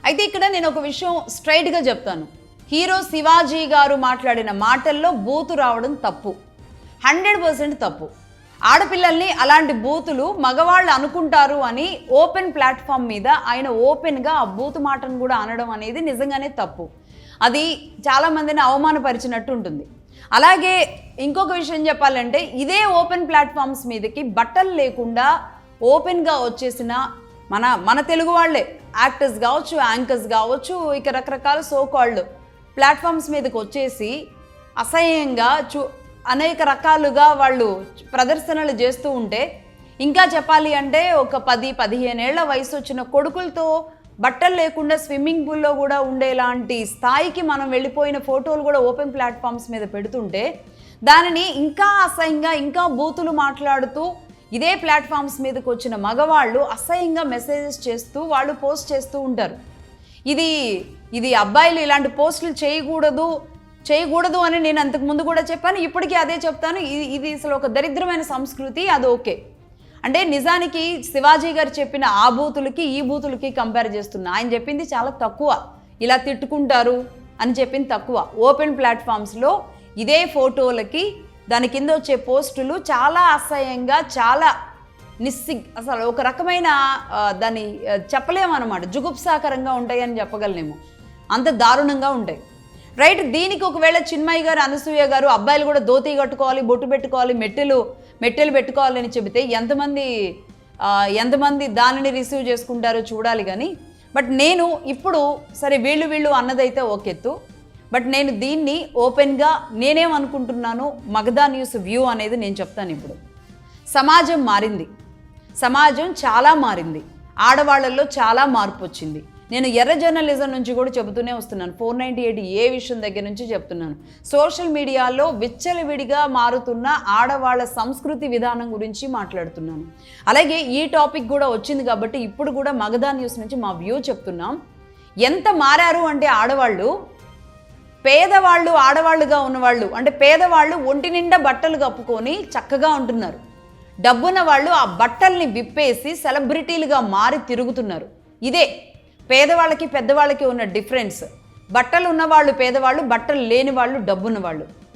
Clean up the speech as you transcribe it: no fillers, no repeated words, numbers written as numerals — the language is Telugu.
అయితే ఇక్కడ నేను ఒక విషయం స్ట్రైట్గా చెప్తాను. హీరో శివాజీ గారు మాట్లాడిన మాటల్లో బూతు రావడం తప్పు, 100% తప్పు. ఆడపిల్లల్ని అలాంటి బూతులు మగవాళ్ళు అనుకుంటారు అని ఓపెన్ ప్లాట్ఫామ్ మీద ఆయన ఓపెన్గా ఆ బూతు మాటను కూడా అనడం అనేది నిజంగానే తప్పు. అది చాలామందిని అవమానపరిచినట్టు ఉంటుంది. అలాగే ఇంకొక విషయం చెప్పాలంటే, ఇదే ఓపెన్ ప్లాట్ఫామ్స్ మీదకి బట్టలు లేకుండా ఓపెన్గా వచ్చేసిన మన తెలుగు వాళ్ళే యాక్టర్స్ కావచ్చు, యాంకర్స్ కావచ్చు, ఇక రకరకాల సోకాల్డ్ ప్లాట్ఫామ్స్ మీదకి వచ్చేసి అసహ్యంగా అనేక రకాలుగా వాళ్ళు ప్రదర్శనలు చేస్తూ ఉంటే, ఇంకా చెప్పాలి అంటే ఒక 10-15 ఏళ్ల వయసు వచ్చిన కొడుకులతో బట్టలు లేకుండా స్విమ్మింగ్ పూల్లో కూడా ఉండేలాంటి స్థాయికి మనం వెళ్ళిపోయిన ఫోటోలు కూడా ఓపెన్ ప్లాట్ఫామ్స్ మీద పెడుతుంటే, దానిని ఇంకా అసహ్యంగా ఇంకా బూతులు మాట్లాడుతూ ఇదే ప్లాట్ఫామ్స్ మీదకి వచ్చిన మగవాళ్ళు అసహ్యంగా మెసేజెస్ చేస్తూ వాళ్ళు పోస్ట్ చేస్తూ ఉంటారు. ఇది అబ్బాయిలు ఇలాంటి పోస్టులు చేయకూడదు అని నేను అంతకుముందు కూడా చెప్పాను, ఇప్పటికీ అదే చెప్తాను. ఇది అసలు ఒక దరిద్రమైన సంస్కృతి. అది ఓకే అంటే నిజానికి శివాజీ గారు చెప్పిన ఆ బూతులకి ఈ బూతులకి కంపేర్ చేస్తున్నా. ఆయన చెప్పింది చాలా తక్కువ, ఇలా తిట్టుకుంటారు అని చెప్పింది తక్కువ. ఓపెన్ ప్లాట్ఫామ్స్లో ఇదే ఫోటోలకి దాని కింద వచ్చే పోస్టులు చాలా అసహ్యంగా, చాలా అసలు ఒక రకమైన దాన్ని చెప్పలేమన్నమాట, జుగుప్సాకరంగా ఉంటాయని చెప్పగలనేమో, అంత దారుణంగా ఉంటాయి. రైట్. దీనికి ఒకవేళ చిన్మయి గారు, అనసూయ గారు అబ్బాయిలు కూడా ధోతీ కట్టుకోవాలి, బొట్టు పెట్టుకోవాలి, మెట్టెలు పెట్టుకోవాలని చెబితే ఎంతమంది దానిని రిసీవ్ చేసుకుంటారో చూడాలి. కానీ బట్ నేను ఇప్పుడు సరే వీళ్ళు అన్నదైతే ఒకెత్తు, బట్ నేను దీన్ని ఓపెన్గా నేనేమనుకుంటున్నాను, మగధా న్యూస్ వ్యూ అనేది నేను చెప్తాను. ఇప్పుడు సమాజం మారింది, సమాజం చాలా మారింది, ఆడవాళ్ళల్లో చాలా మార్పు వచ్చింది. నేను ఎర్ర జర్నలిజం నుంచి కూడా చెబుతూనే వస్తున్నాను, 498 విషయం దగ్గర నుంచి చెప్తున్నాను. సోషల్ మీడియాలో విచ్చలవిడిగా మారుతున్న ఆడవాళ్ళ సంస్కృతి విధానం గురించి మాట్లాడుతున్నాను. అలాగే ఈ టాపిక్ కూడా వచ్చింది కాబట్టి ఇప్పుడు కూడా మగధా న్యూస్ నుంచి మా వ్యూ చెప్తున్నాం. ఎంత మారారు అంటే ఆడవాళ్ళు, పేదవాళ్ళు ఆడవాళ్ళుగా ఉన్నవాళ్ళు అంటే పేదవాళ్ళు ఒంటి నిండా బట్టలు కప్పుకొని చక్కగా ఉంటున్నారు. డబ్బున్న వాళ్ళు ఆ బట్టల్ని విప్పేసి సెలబ్రిటీలుగా మారి తిరుగుతున్నారు. ఇదే పేదవాళ్ళకి పెద్దవాళ్ళకి ఉన్న డిఫరెన్స్. బట్టలు ఉన్నవాళ్ళు పేదవాళ్ళు, బట్టలు లేని వాళ్ళు డబ్బున్న వాళ్ళు.